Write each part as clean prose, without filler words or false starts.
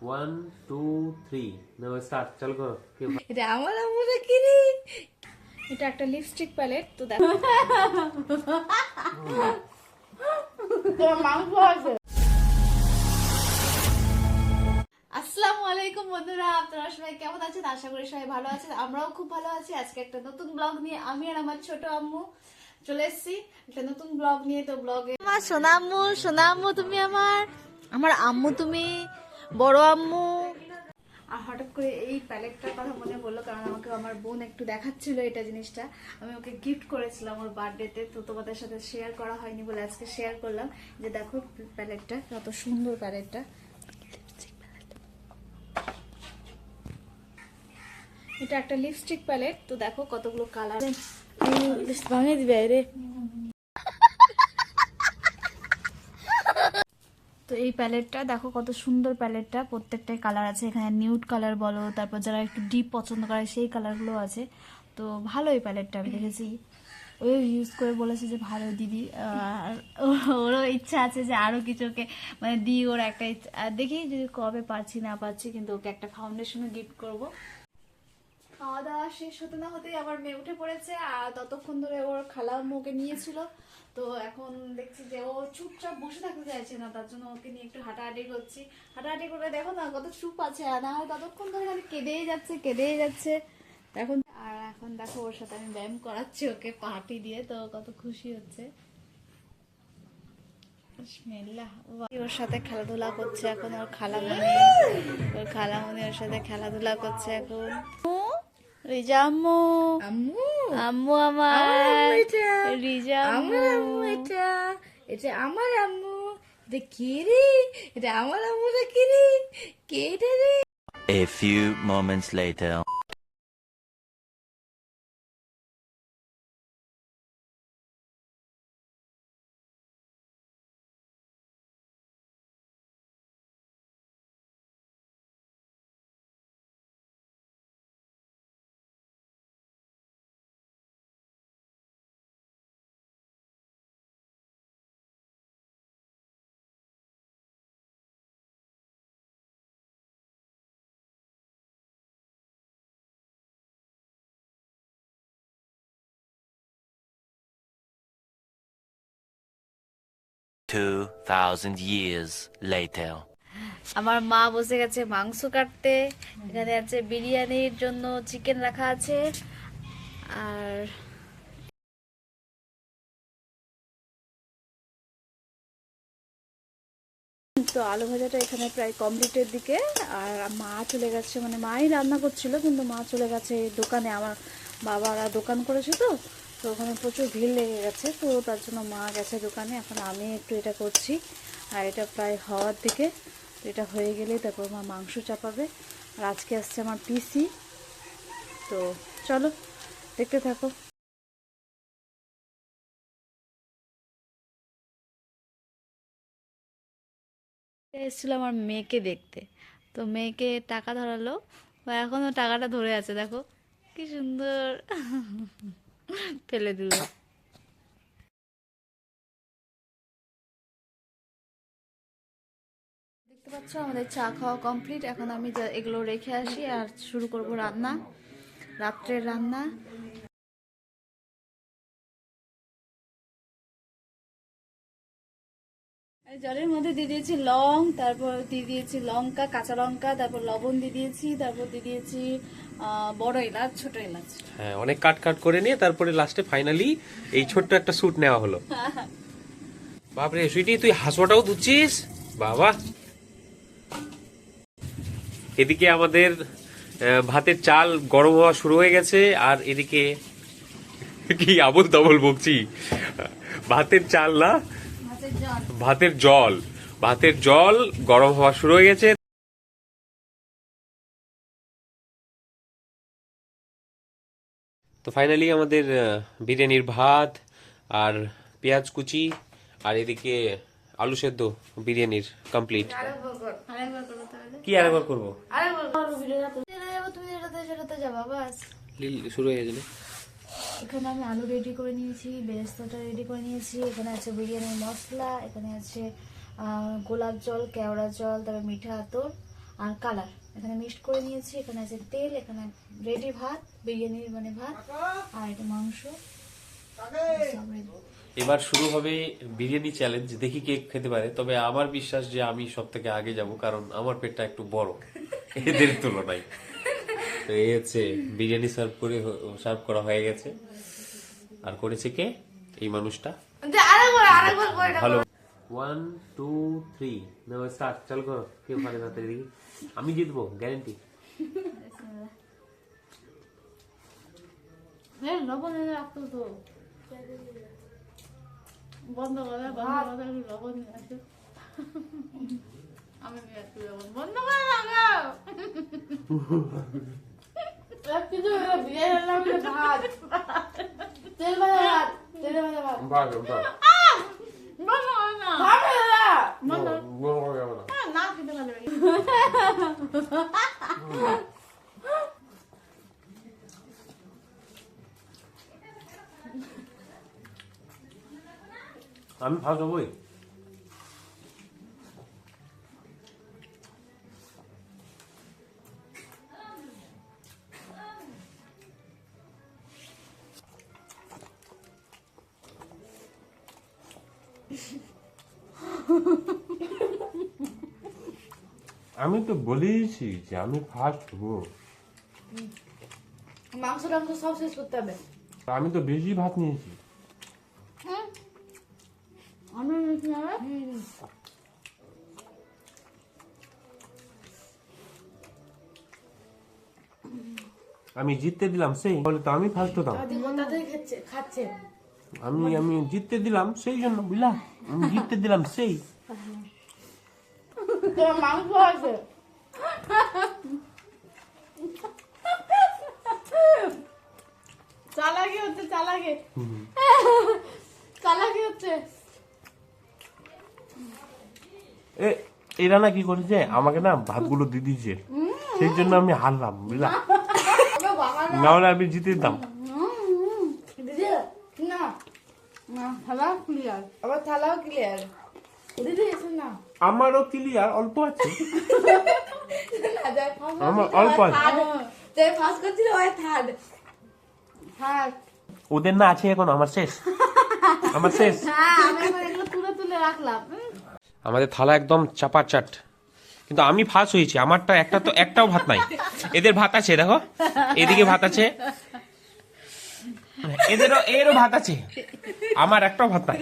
1 2 3 নাও start চালু করো। এটা আমার আম্মুরা কিনি। এটা একটা লিপস্টিক প্যালেট। তো দেখো তোমার মাংস আছে। আসসালামু আলাইকুম বন্ধুরা, আপনারা সবাই কেমন আছেন? আশা করি সবাই ভালো আছেন, আমরাও খুব ভালো আছি। আজকে একটা নতুন ব্লগ নিয়ে আমি আর আমার ছোট আম্মু চলে এসেছি একটা নতুন ব্লগ নিয়ে। তো ব্লগে আমার সোনা আম্মু তুমি আমার আম্মু, তুমি বড় আম্মু। আর হঠাৎ করে এই প্যালেটটার কথা মনে পড়লো, কারণ আমাকে আমার বোন একটু দেখাচ্ছিল এটা জিনিসটা। আমি ওকে গিফট করেছিলাম ওর বার্থডেতে, তো তোমাদের সাথে শেয়ার করা হয়নি বলে আজকে শেয়ার করলাম। যে দেখো প্যালেটটা কত সুন্দর, প্যালেটটা এটা একটা লিপস্টিক প্যালেট। তো দেখো কতগুলো কালার ভাঙে দিবে রে। তো এই প্যালেটটা দেখো কত সুন্দর, প্যালেটটা প্রত্যেকটাই কালার আছে। এখানে নিউড কালার বলো, তারপর যারা একটু ডিপ পছন্দ করে সেই কালারগুলো আছে। তো ভালো এই প্যালেটটা, আমি দেখেছি ওই ইউজ করে বলেছে যে ভালো দিদি। আর ওরও ইচ্ছা আছে যে আরও কিছুকে মানে দিই, ওর একটা ইচ্ছা। আর দেখি যদি কবে পারছি না পারছি, কিন্তু ওকে একটা ফাউন্ডেশনও গিফট করবো। খাওয়া দাওয়া শেষ হতে না হতেই আমার মেয়ে উঠে পড়েছে, আর ততক্ষণ ধরে ওর খালা ওকে নিয়েছিল। তো এখন দেখছি যে ও চুপচাপ বসে থাকতে চাইছে না, তার জন্য ওকে নিয়ে একটু হাঁটাহাঁটি করছি। হাঁটাহাঁটি করে দেখো না কত চুপ আছে, আর না হয় ততক্ষণ ধরে খালি কেঁদেই যাচ্ছে এখন। আর এখন দেখো ওর সাথে আমি ব্যায়াম করাচ্ছি ওকে পার্টি দিয়ে, তো কত খুশি হচ্ছে। ওর সাথে খেলাধুলা করছে এখন ওর খালামণি ওর সাথে খেলাধুলা করছে এখন। রিজা আম্মু, আম্মু আমার রিজা আম্মু, এটা আমার আম্মু। এটা কে রে? এটা আমার আম্মুটা কে রে? কে এটা রে? A few moments later. $2,000 years later. আমার মা বসে গেছে মাংস কাটতে। এখানে আছে বিরিয়ানির জন্য চিকেন রাখা আছে। আর তো আলু ভাজাটা এখানে প্রায় কমপ্লিটের দিকে। আর মা চলে গেছে, মানে মাই রান্না করছিল, কিন্তু মা চলে গেছে দোকানে। আমার বাবারা দোকান করেছে, তো তো ওখানে প্রচুর ভিড় লেগে গেছে, তো তার জন্য মা গেছে দোকানে। এখন আমি একটু এটা করছি, আর এটা প্রায় হওয়ার দিকে। এটা হয়ে গেলেই তারপর মা মাংস চাপাবে। আর আজকে আসছে আমার পিসি। তো চলো দেখতে থাকো। এসেছিল আমার মেয়েকে দেখতে, তো মেয়েকে টাকা ধরালো, ও এখনো টাকাটা ধরে আছে, দেখো কি সুন্দর ফেলে দিল। দেখতে পাচ্ছ আমাদের চা খাওয়া কমপ্লিট। এখন আমি এগুলো রেখে আসি আর শুরু করব রান্না, রাত্রের রান্না। জলের মধ্যে দিয়ে দিয়েছি লং, তারপর দিয়ে দিয়েছি লঙ্কা, কাঁচা লঙ্কা, তারপর লবণ দিয়ে দিয়েছি, তারপর দিয়ে দিয়েছি বড় এলাচ, ছোট এলাচ। হ্যাঁ, অনেক কাট কাট করে নিয়ে তারপরে লাস্টে ফাইনালি এই ছোট্ট একটা স্যুট নেওয়া হলো। বাপরে সুইটি, তুই হাসুয়াটাও ধুচ্ছিস বাবা। এদিকে আমাদের ভাতের চাল গরম হওয়া শুরু হয়ে গেছে, আর এদিকে কি আবল তাবল বকছি, ভাতের চাল না, ভাতের জল গরম হওয়া শুরু হয়ে গেছে। তো ফাইনালি আমাদের বিরিয়ানির ভাত আর পেঁয়াজ কুচি আর এদিকে আলু সেদ্ধ বিরিয়ানির কমপ্লিট। কি আরেকবার করবো? শুরু হয়ে গেল। এখানে আমি আলু রেডি করে নিয়েছি, বেরেস্তাটা রেডি করে নিয়েছি। এখানে আছে বিরিয়ানির মশলা, এখানে আছে গোলাপ জল, কেওড়া জল, তারপর মিঠা আতর, আর কালার এখানে মিক্সড করে নিয়েছি। এখানে আছে তেল, এখানে রেডি ভাত, বিরিয়ানির মানে ভাত, আর এটা মাংস সব ready। এবার শুরু হবে বিরিয়ানি চ্যালেঞ্জ, দেখি কে খেতে পারে। তবে আমার বিশ্বাস যে আমি সব থেকে আগে যাব, কারণ আমার পেটটা একটু বড় এদের তুলনায়। তো এই হচ্ছে বিরিয়ানি সার্ভ করা হয়ে গেছে। আর করেছে কে? এই মানুষটা। আরেকবার করে ভালো। 1 2 3 নাও স্টার্ট, চল করো। কেউ পারে না তাড়াতাড়ি দেখি। আমি জিতবো গ্যারান্টি। লবণ এনে রাখতো তো, বন্ধ করে লবণ নিয়ে আসো। আমি নিয়ে আসি লবণ, বন্ধ করে লাগাও। কিছু বিরিয়ানি লাগবে, ভাত, তেল ভাজা ভাত, তেল ভাজা ভাত। বন্ধ করে না, না খেতে পারবে। আমি ফার্স্ট হবই। আমি তো বলেইছি যে আমি ফার্স্ট হবো। মাংস টাংস সব শেষ করতে হবে। আমি তো বেশি ভাত নিয়েছি। আমি নিয়েছি না। আমি জিততে দিলাম সেই বলে তো আমি ফার্স্ট হতাম। খাচ্ছে আমি জিততে দিলাম সেই জন্য, বুঝলা? আমি জিততে দিলাম সেই। তোমার মাংস আছে। চালাকি হচ্ছে, চালাকি চালাকি হচ্ছে। এরা না কি করেছে, আমাকে না ভাতগুলো দিয়ে দিয়েছে, সেই জন্য আমি হারলাম, বুঝলা? না হলে আমি জিতে দিতাম। দিদি না, না থালা ক্লিয়ার, আবার থালাও ক্লিয়ার। দিদি এসে না, আমারও ক্লিয়ার অল্প আছে, না যাই আমার অল্প আছে। যাই ফার্স্ট করছিল ওই থার্ড থার্ড। ওদের না আছে এখন, আমার শেষ, আমার শেষ। হ্যাঁ আমি এখন এগুলো তুলে তুলে রাখলাম। আমাদের থালা একদম চাপাচাট, কিন্তু আমি ফার্স্ট হয়েছি। আমারটা একটাও ভাত নাই। এদের ভাত আছে, দেখো এদিকে ভাত আছে, এরও ভাত আছে, আমার একটাও ভাত নাই।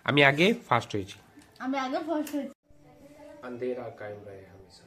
আমি আগে ফার্স্ট হয়েছি। আমি আগে ফার্স্ট হয়েছি। अंधेरा कायम रहे हमेशा।